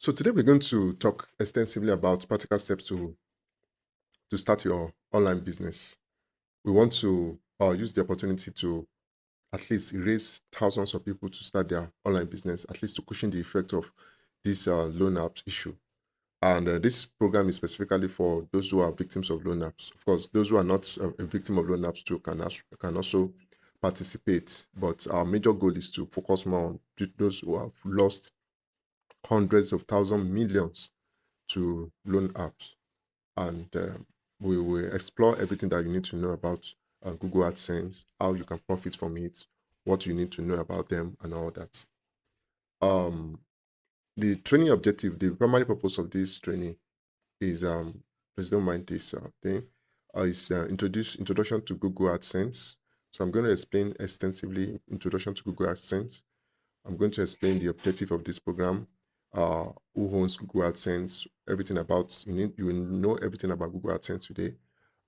So today we're going to talk extensively about practical steps to start your online business. We want to use the opportunity to at least raise thousands of people to start their online business, at least to cushion the effect of this loan apps issue. And this program is specifically for those who are victims of loan apps. Of course, those who are not a victim of loan apps too can also participate. But our major goal is to focus more on those who have lost hundreds of thousands, millions to loan apps. And we will explore everything that you need to know about Google AdSense, how you can profit from it, what you need to know about them, and all that. Um, the training objective, the primary purpose of this training is please don't mind this thing, is introduction to Google AdSense. So I'm going to explain extensively introduction to Google AdSense. I'm going to explain the objective of this program, who owns Google AdSense, everything about you will know everything about Google AdSense today,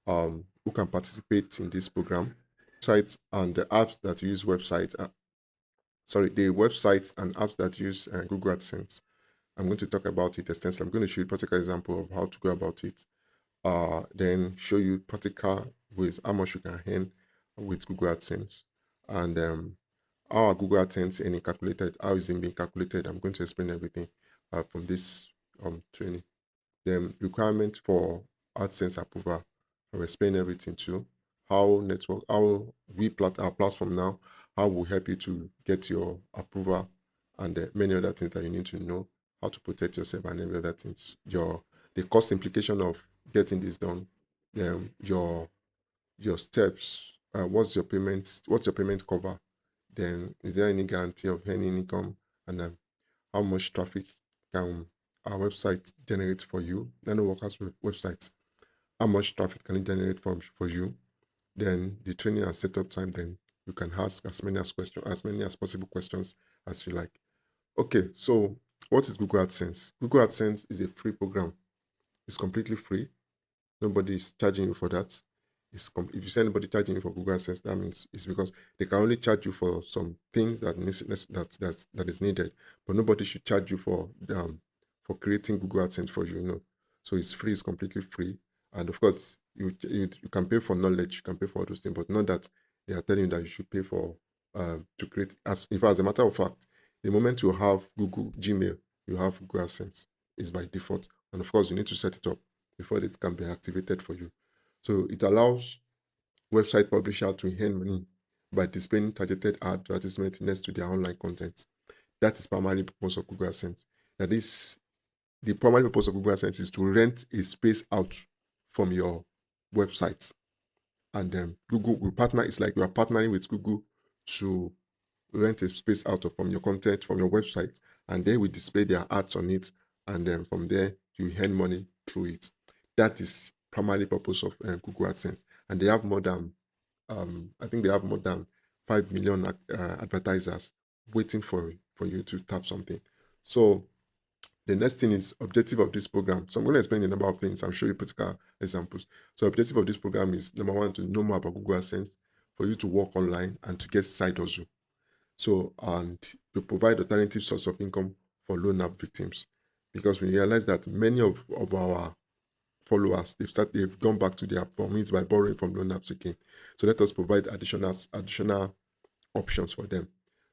who can participate in this program, sites and the apps that use websites. The websites and apps that use Google AdSense. I'm going to talk about it extensively. I'm going to show you a practical example of how to go about it. Then show you practical ways how much you can earn with Google AdSense, and how are Google AdSense earning calculated, how is it being calculated. I'm going to explain everything from this training. Then requirement for AdSense approval. I'll explain everything too. How our platform now, how will help you to get your approval, and many other things that you need to know, how to protect yourself and every other things. The cost implication of getting this done, your steps, what's your payment cover, then is there any guarantee of any income, and how much traffic can our website generate for you? Nano workers websites, how much traffic can it generate for you? Then the training and setup time, then you can ask as many as possible questions as you like. Okay, so what is Google AdSense? Google AdSense is a free program. It's completely free. Nobody is charging you for that. If you see anybody charging you for Google AdSense, that means it's because they can only charge you for some things that is needed, but nobody should charge you for creating Google AdSense for you. No, so it's free. It's completely free, and of course you can pay for knowledge, you can pay for all those things, but not that they are telling you that you should pay for to create. As a matter of fact, the moment you have Google Gmail, you have Google AdSense. It's by default, and of course you need to set it up before it can be activated for you. So it allows website publisher to earn money by displaying targeted advertisement next to their online content. That is primary purpose of Google AdSense. That is the primary purpose of Google AdSense is to rent a space out from your website. And Google will partner. It's like you are partnering with Google to rent a space out from your content from your website, and they will display their ads on it, and then from there you earn money through it. That is primarily purpose of Google AdSense, and they have more than I think they have more than 5 million advertisers waiting for you to tap something. So the next thing is objective of this program. So I'm going to explain a number of things. I'm sure you practical examples. So objective of this program is number one, to know more about Google AdSense, for you to work online and to get side hustle. So, and to provide alternative source of income for loan app victims, because we realize that many of our followers, they've gone back to their means by borrowing from loan apps again. So let us provide additional options for them.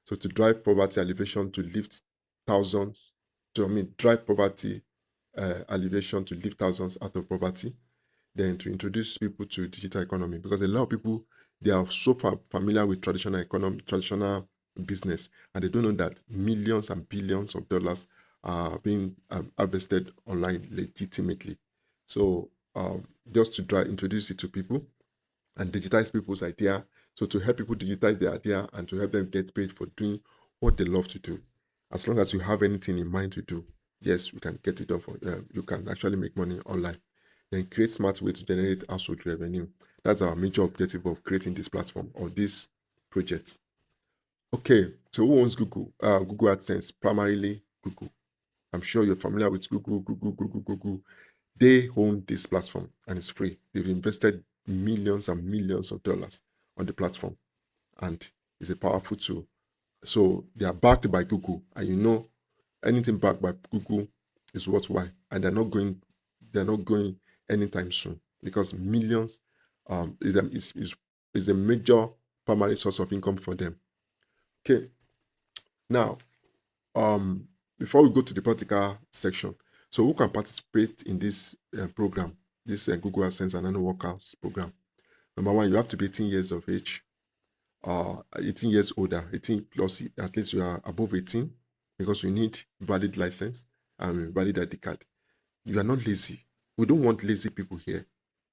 So to drive poverty alleviation, to lift thousands, drive poverty alleviation to lift thousands out of poverty, then to introduce people to digital economy, because a lot of people, they are so familiar with traditional economy, traditional business, and they don't know that millions and billions of dollars are being invested online legitimately. So just to introduce it to people and digitize people's idea. So to help people digitize their idea and to help them get paid for doing what they love to do. As long as you have anything in mind to do, yes, you can get it done for you can actually make money online. Then create smart way to generate household revenue. That's our major objective of creating this platform or this project. Okay, so who owns Google? Google AdSense, primarily Google. I'm sure you're familiar with Google. They own this platform and it's free. They've invested millions and millions of dollars on the platform, and it's a powerful tool. So they are backed by Google, and anything backed by Google is what why, and they're not going anytime soon because millions is a major primary source of income for them. Okay, now um before we go to the practical section, so who can participate in this program, this Google AdSense and Nano Workers program? Number one, you have to be 18 years of age, 18 years older, 18 plus, at least you are above 18, because you need valid license and valid ID card. You are not lazy. We don't want lazy people here.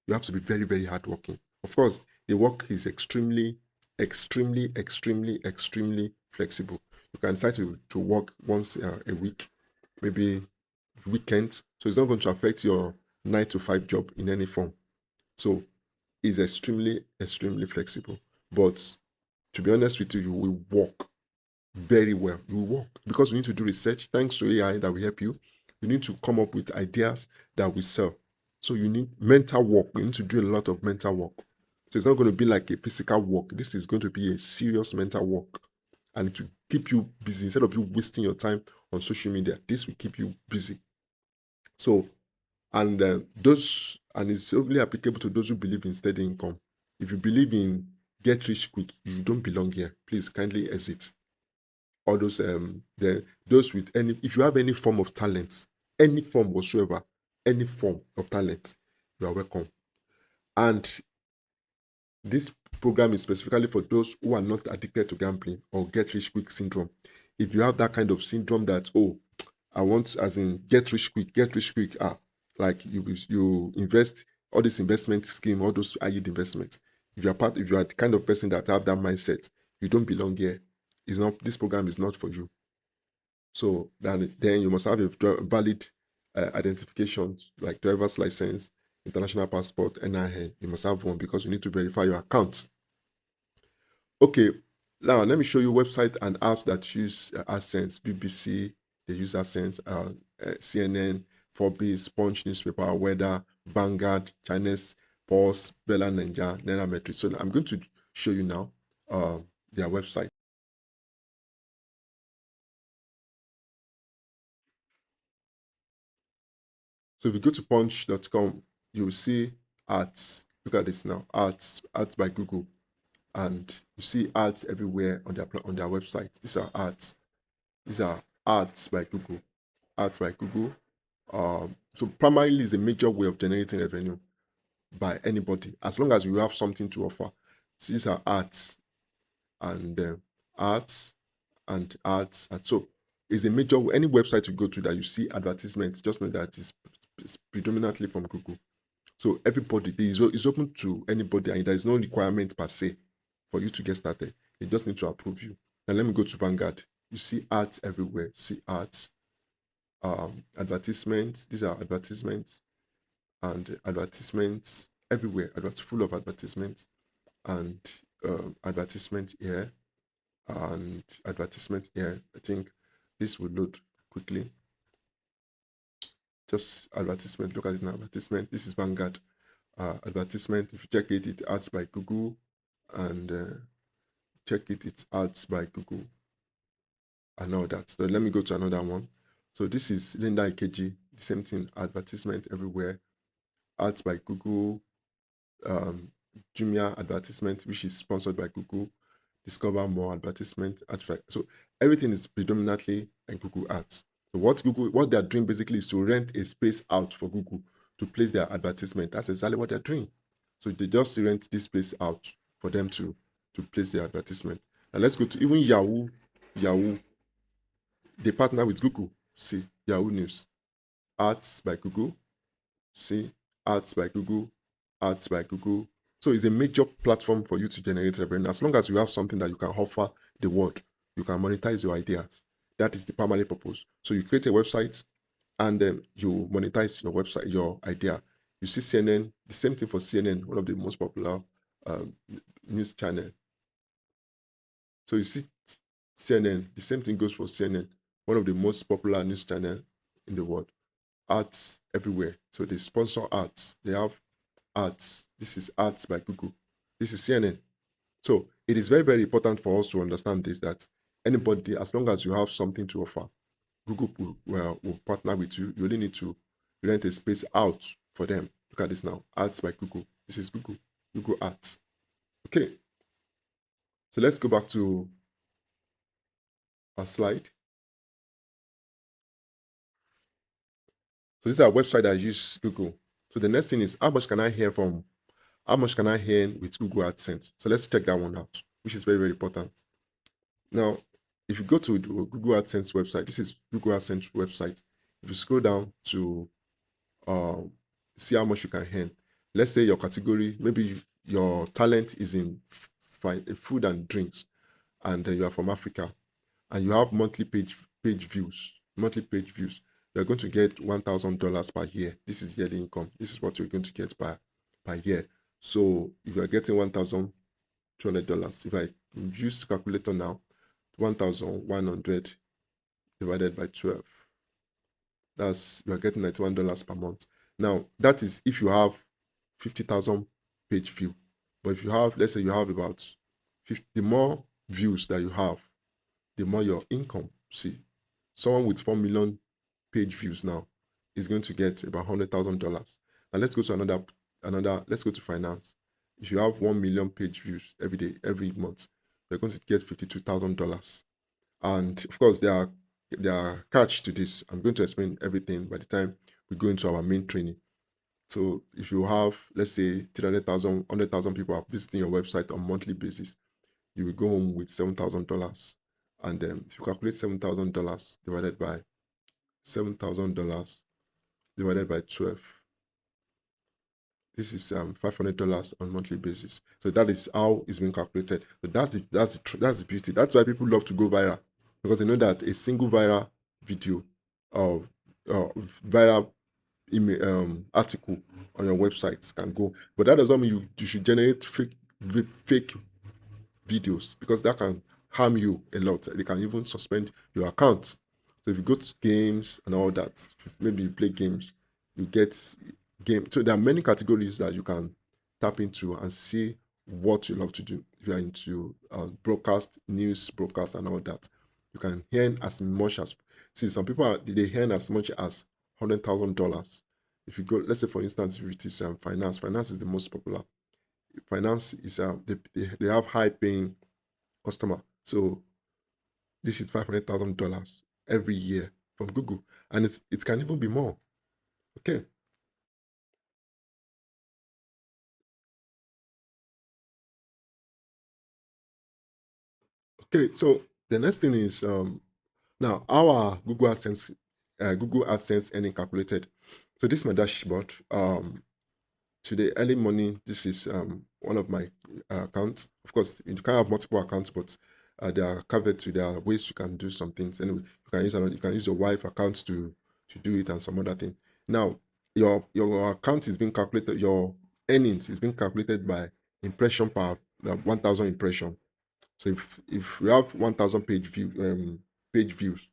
You have to be very, very hardworking. Of course, the work is extremely, extremely, extremely, extremely flexible. You can decide to work once a week, maybe weekends. So it's not going to affect your 9 to 5 job in any form. So it's extremely, extremely flexible. But to be honest with you, you will work very well. You will work because you need to do research. Thanks to AI that will help you. You need to come up with ideas that will sell. So you need mental work. You need to do a lot of mental work. So it's not going to be like a physical work. This is going to be a serious mental work. And to keep you busy instead of you wasting your time on social media. This will keep you busy. So, and it's only applicable to those who believe in steady income. If you believe in get rich quick, you don't belong here. Please kindly exit. All those with any, if you have any form of talent, any form whatsoever, any form of talent, you are welcome. And this program is specifically for those who are not addicted to gambling or get rich quick syndrome. If you have that kind of syndrome that, oh, I want, as in get rich quick, like you invest all this investment scheme, all those high yield investments. If you are the kind of person that have that mindset, you don't belong here. It's not, this program is not for you. So then you must have a valid identification, like driver's license, international passport, NIN. You must have one because you need to verify your account. Okay, now let me show you website and apps that use AdSense. BBC, they use AdSense. CNN, Forbes, Punch newspaper, Weather, Vanguard, Chinese Pulse, Bella Ninja, Nairametrics. So I'm going to show you now their website. So if you go to punch.com, you will see ads. Look at this now, ads by Google, and you see ads everywhere on their website. These are ads. These are ads by Google. Ads by Google. So primarily is a major way of generating revenue by anybody, as long as you have something to offer. So these are ads and ads and ads, and so it's a major, any website you go to that you see advertisements, just know that it's predominantly from Google. So everybody, is open to anybody, and there is no requirement per se for you to get started. They just need to approve you. Now let me go to Vanguard. You see ads everywhere. See ads, advertisements. These are advertisements and advertisements everywhere. Full of advertisements and advertisement here and advertisement here. I think this will load quickly. Just advertisement. Look at it now. Advertisement. This is Vanguard. Advertisement. If you check it, it's ads by Google, and check it, it's ads by Google, and all that. So let me go to another one. So this is Linda Ikeji. The same thing. Advertisement everywhere. Ads by Google. Jumia advertisement, which is sponsored by Google. Discover more advertisement. So everything is predominantly in Google Ads. So what they're doing basically is to rent a space out for Google to place their advertisement. That's exactly what they're doing. So they just rent this space out for them to place their advertisement. Now let's go to even Yahoo. Yahoo, they partner with Google. See, Yahoo News. Ads by Google. See, ads by Google, ads by Google. So it's a major platform for you to generate revenue. As long as you have something that you can offer the world, you can monetize your ideas. That is the primary purpose. So you create a website and then you monetize your website, your idea. You see CNN, the same thing for CNN, one of the most popular news channel. So you see CNN, the same thing goes for CNN, one of the most popular news channel in the world. Ads everywhere. So they sponsor ads. They have ads. This is ads by Google. This is CNN. So it is very, very important for us to understand this, that anybody, as long as you have something to offer, Google will partner with you. You only need to rent a space out for them. Look at this now. Ads by Google. This is Google Ads. Okay. So let's go back to our slide. So this is our website that use Google. So the next thing is how much can I earn with Google AdSense? So let's check that one out, which is very, very important. Now, if you go to the Google AdSense website, this is Google AdSense website. If you scroll down to um, see how much you can earn, let's say your category, maybe your talent is in food and drinks, and you are from Africa, and you have monthly page views, you're going to get $1,000 per year. This is yearly income. This is what you're going to get per year. So if you're getting $1,200, if I use calculator now, 1,100 divided by 12, that's you're getting $91 per month. Now that is if you have 50,000 page view. But if you have, let's say you have about 50, the more views that you have, the more your income. See, someone with 4 million page views now is going to get about $100,000. Now let's go to let's go to finance. If you have 1 million page views every day, every month, you're going to get $52,000. And of course, there are catch to this. I'm going to explain everything by the time we go into our main training. So if you have, let's say, 300,000, 100,000 people are visiting your website on a monthly basis, you will go home with $7,000. And then if you calculate $7,000 divided by $7,000 divided by 12, this is $500 on a monthly basis. So that is how it's being calculated. So that's the beauty. That's why people love to go viral, because they know that a single viral video or viral article on your website can go. But that does not mean you should generate fake videos, because that can harm you a lot. They can even suspend your account. So if you go to games and all that, maybe you play games, you get game. So there are many categories that you can tap into and see what you love to do. If you are into broadcast, news broadcast, and all that, you can earn as much as. See, some people they earn as much as $100,000. If you go, let's say for instance, if it is finance is the most popular. Finance is they have high paying customer. So this is $500,000 every year from Google, and it can even be more. Okay, okay. So the next thing is now our Google AdSense earning calculated. So this is my dashboard. Today early morning, this is one of my accounts. Of course, you can have multiple accounts, but they are covered to there are ways you can do some things. Anyway, you can use your wife account to do it and some other thing. Now, your account is being calculated, your earnings is being calculated by impression per 1,000 impression. So if we have 1,000 page views,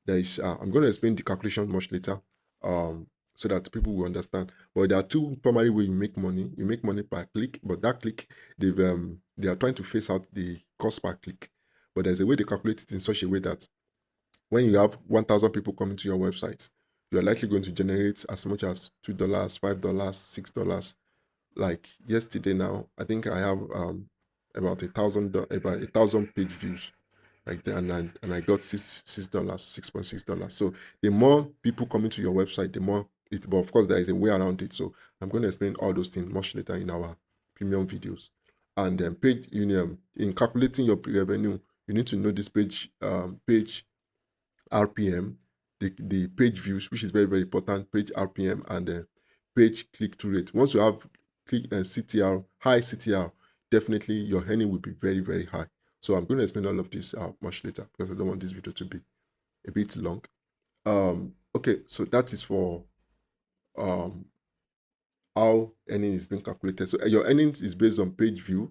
there is I'm going to explain the calculation much later, so that people will understand. But there are two primary ways you make money. You make money per click, but that click they are trying to phase out the cost per click. But there's a way they calculate it in such a way that when you have 1,000 people coming to your website, you are likely going to generate as much as $2, $5, $6. Like yesterday now, I think I have about a thousand page views like that, and I got $6, $6.6. So the more people coming to your website, the more it. But of course, there is a way around it. So I'm going to explain all those things much later in our premium videos. And then in calculating your revenue, you need to know this page RPM, the page views, which is very, very important, page RPM, and the page click-through rate. Once you have CTR, high CTR, definitely your earning will be very, very high. So I'm going to explain all of this much later, because I don't want this video to be a bit long. Okay, so that is for um, how earning is being calculated. So your earnings is based on page view,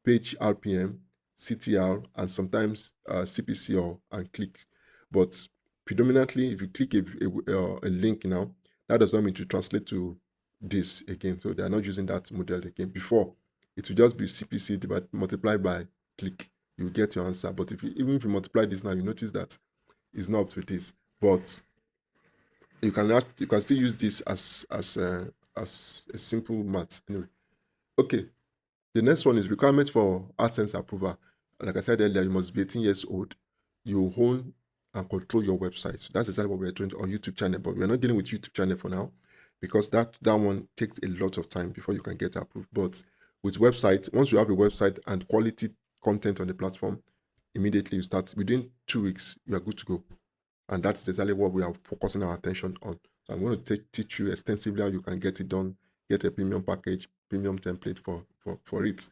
page RPM, CTR, and sometimes CPC and click. But predominantly, if you click a link now, that does not mean to translate to this again. So they are not using that model again. Before, it will just be CPC multiplied by click. You get your answer. But even if you multiply this now, you notice that it's not up to this. but you can still use this as a simple math anyway. Okay, the next one is requirement for AdSense approval. Like I said earlier, you must be 18 years old. You own and control your website. So that's exactly what we're doing on YouTube channel, but we're not dealing with YouTube channel for now because that one takes a lot of time before you can get approved. But with website, once you have a website and quality content on the platform, immediately you start within 2 weeks, you are good to go. And that's exactly what we are focusing our attention on. So I'm going to teach you extensively how you can get it done, get a premium package, premium template for it.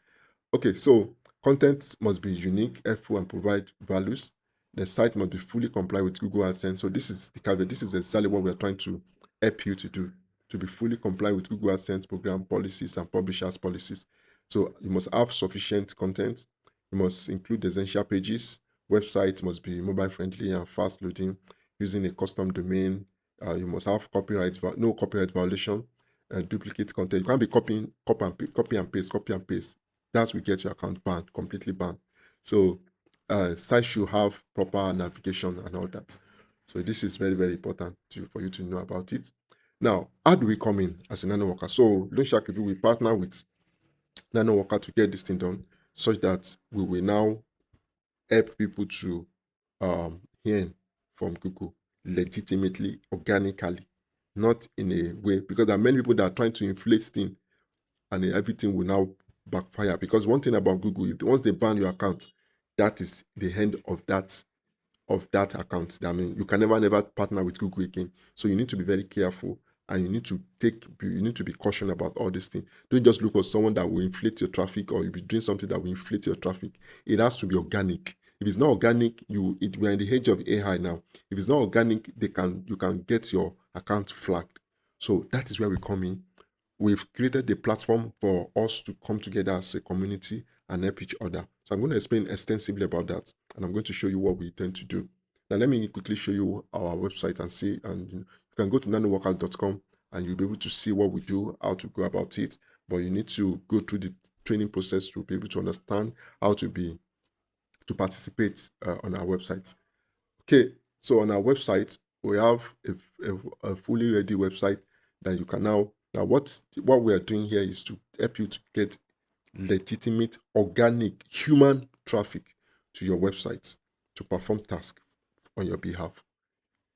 Okay, so content must be unique, helpful, and provide values. The site must be fully comply with Google AdSense. So this is the caveat. This is exactly what we are trying to help you to do, to be fully comply with Google AdSense program policies and publishers policies. So you must have sufficient content. You must include essential pages. Website must be mobile friendly and fast loading using a custom domain. You must have no copyright violation, duplicate content. You can't be copy and paste, copy and paste. That will get your account banned, completely banned. So site should have proper navigation and all that. So this is very, very important for you to know about it. Now, how do we come in as a nano worker? So Loan Shark Review, we partner with nano worker to get this thing done such that we will now help people to hear from Google legitimately, organically, not in a way, because there are many people that are trying to inflate things and everything will now backfire. Because one thing about Google, once they ban your account, that is the end of that account. I mean, you can never partner with Google again. So you need to be very careful and you need to be cautious about all these things. Don't just look for someone that will inflate your traffic or you'll be doing something that will inflate your traffic. It has to be organic. If it's not organic, we're in the age of AI now. If it's not organic, you can get your account flagged. So that is where we come in. We've created a platform for us to come together as a community and help each other. So I'm going to explain extensively about that, and I'm going to show you what we intend to do. Now, let me quickly show you our website and see. And you can go to nanoworkers.com and you'll be able to see what we do, how to go about it. But you need to go through the training process to be able to understand how to participate on our website. Okay, so on our website, we have a fully ready website that you can now what we are doing here is to help you to get legitimate, organic, human traffic to your website to perform tasks on your behalf.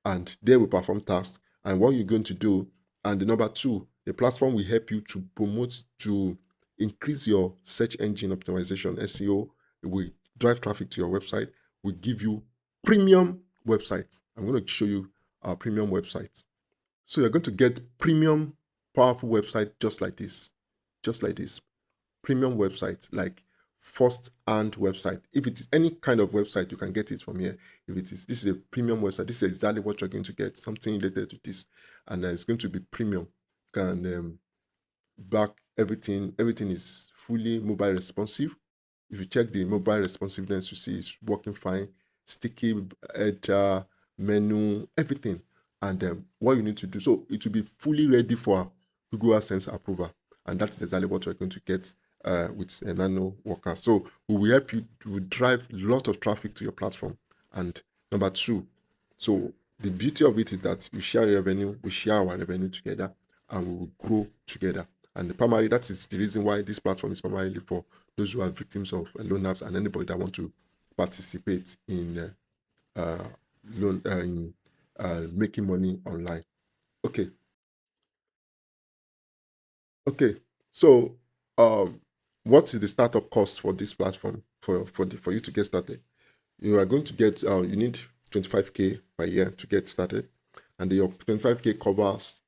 And they will perform tasks. And what you're going to do, and the number two, the platform will help you to promote, to increase your search engine optimization, SEO. It will drive traffic to your website, will give you premium websites. I'm going to show you our premium website. So you're going to get premium, powerful website just like this. Just like this premium website, like first-hand website. If it is any kind of website, you can get it from here. If this is a premium website, this is exactly what you're going to get, something related to this, and it's going to be premium. You can back everything. Everything is fully mobile responsive. If you check the mobile responsiveness, you see it's working fine. Sticky header, menu, everything. And what you need to do, so it will be fully ready for Google AdSense approval. And that is exactly what we're going to get with a nano worker. So we will help you to drive a lot of traffic to your platform. And number two, so the beauty of it is that you share revenue, we share our revenue together, and we will grow together. And primarily, that is the reason why this platform is primarily for those who are victims of loan apps and anybody that want to participate in loan in making money online. Okay, okay. So, what is the startup cost for this platform for you to get started? You are going to get you need 25K per year to get started, and your 25K covers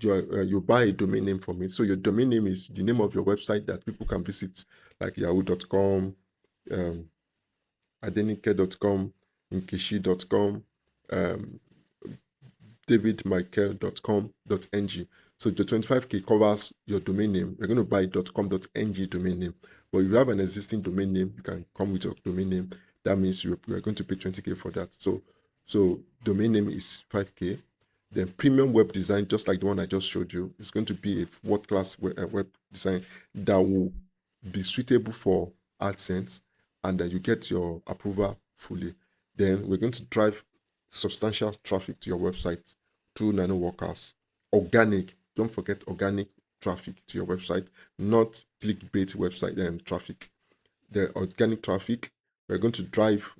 you buy a domain name from it. So your domain name is the name of your website that people can visit, like yahoo.com, um, adenike.com, nkeshi.com, um, davidmichael.com.ng. So the 25K covers your domain name. You're going to buy .com.ng domain name. But if you have an existing domain name, you can come with your domain name. That means you are going to pay 20K for that. So domain name is 5K. Then premium web design, just like the one I just showed you, is going to be a world-class web design that will be suitable for AdSense, and then you get your approval fully. Then we're going to drive substantial traffic to your website through nano workers. Organic, don't forget organic traffic to your website, not clickbait website traffic. The organic traffic, we're going to drive,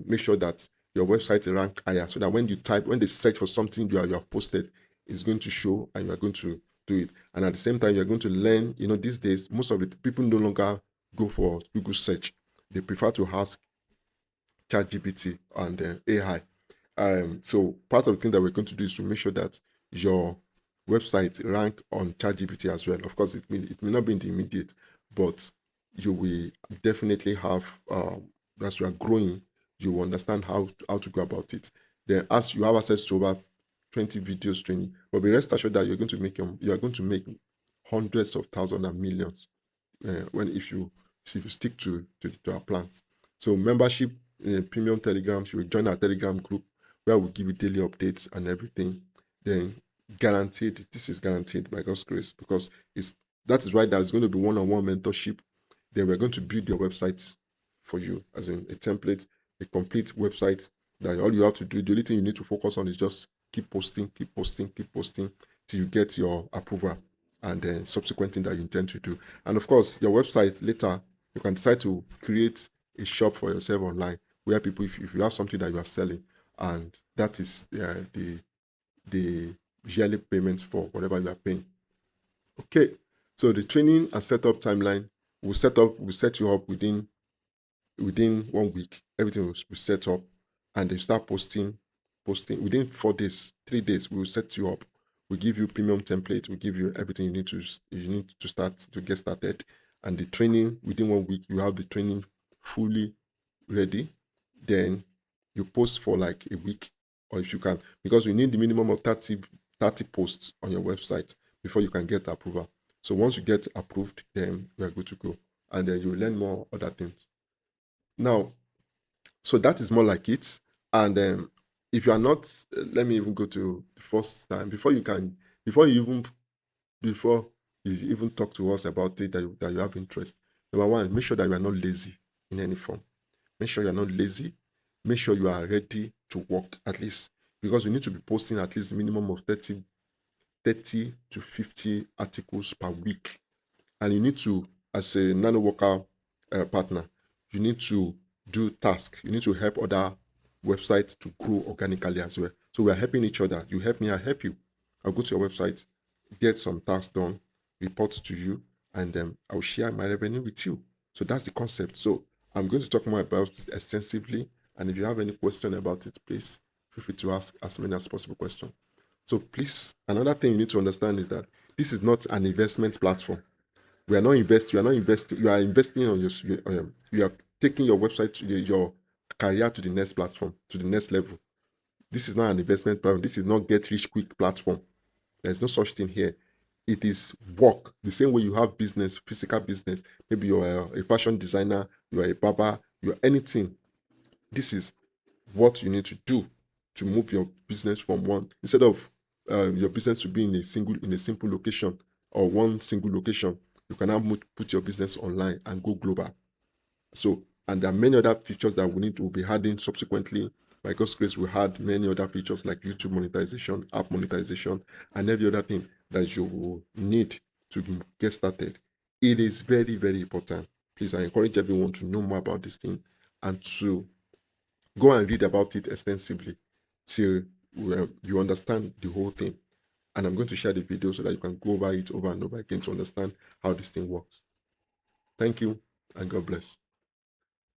make sure that your website rank higher so that when they search for something you have posted, it's going to show and you are going to do it. And at the same time, you're going to learn, these days, most of the people no longer go for Google search. They prefer to ask ChatGPT and AI. So part of the thing that we're going to do is to make sure that your website rank on ChatGPT as well. Of course, it may not be in the immediate, but you will definitely have, as you are growing, you will understand how to go about it. Then, as you have access to over 20 videos training, but be rest assured that you are going to make hundreds of thousands and millions when if you stick to our plans. So membership, premium Telegram, you will join our Telegram group where we give you daily updates and everything. Then guaranteed, this is guaranteed by God's grace, because that is why there's going to be one-on-one mentorship. Then we're going to build your website for you, as in a template, a complete website that all you have to do, the only thing you need to focus on is just keep posting, keep posting, keep posting till you get your approval and then subsequent thing that you intend to do. And of course, your website later, you can decide to create a shop for yourself online where people, if you have something that you are selling, and that is the yearly payment for whatever you are paying. Okay, so the training and setup timeline will set you up within 1 week. Everything will be set up, and they start posting within 4 days, 3 days. We will set you up. We give you premium template. We give you everything you need to start to get started. And the training within 1 week, you have the training fully ready. Then you post for like a week, or if you can, because you need the minimum of 30 posts on your website before you can get approval. So once you get approved, then you are good to go, and then you learn more other things. Now, so that is more like it. And if you are not, let me even go to the first time before you even talk to us about it, that you have interest. Number one, make sure that you are not lazy in any form. Make sure you're not lazy. Make sure you are ready to work, at least, because you need to be posting at least minimum of 30 to 50 articles per week. And you need to, as a nano worker partner, you need to do tasks. You need to help other websites to grow organically as well. So we are helping each other. You help me, I help you. I'll go to your website, get some tasks done, report to you, and I'll share my revenue with you. So that's the concept. So I'm going to talk more about it extensively. And if you have any question about it, please feel free to ask as many as possible questions. So please, another thing you need to understand is that this is not an investment platform. We are not investing. You are not investing. You are investing on you are taking your website to your career to the next platform, to the next level. This is not an investment platform. This is not get rich quick platform. There's no such thing here. It is work. The same way you have business, physical business. Maybe you're a fashion designer, you are a barber, you're anything. This is what you need to do to move your business from one, instead of your business to be in a simple location or one single location. You can now put your business online and go global. So, and there are many other features that we need to be adding subsequently. By God's grace, we had many other features like YouTube monetization, app monetization, and every other thing that you will need to get started. It is very, very important. Please, I encourage everyone to know more about this thing and to go and read about it extensively till you understand the whole thing. And I'm going to share the video so that you can go over it over and over again to understand how this thing works. Thank you, and God bless.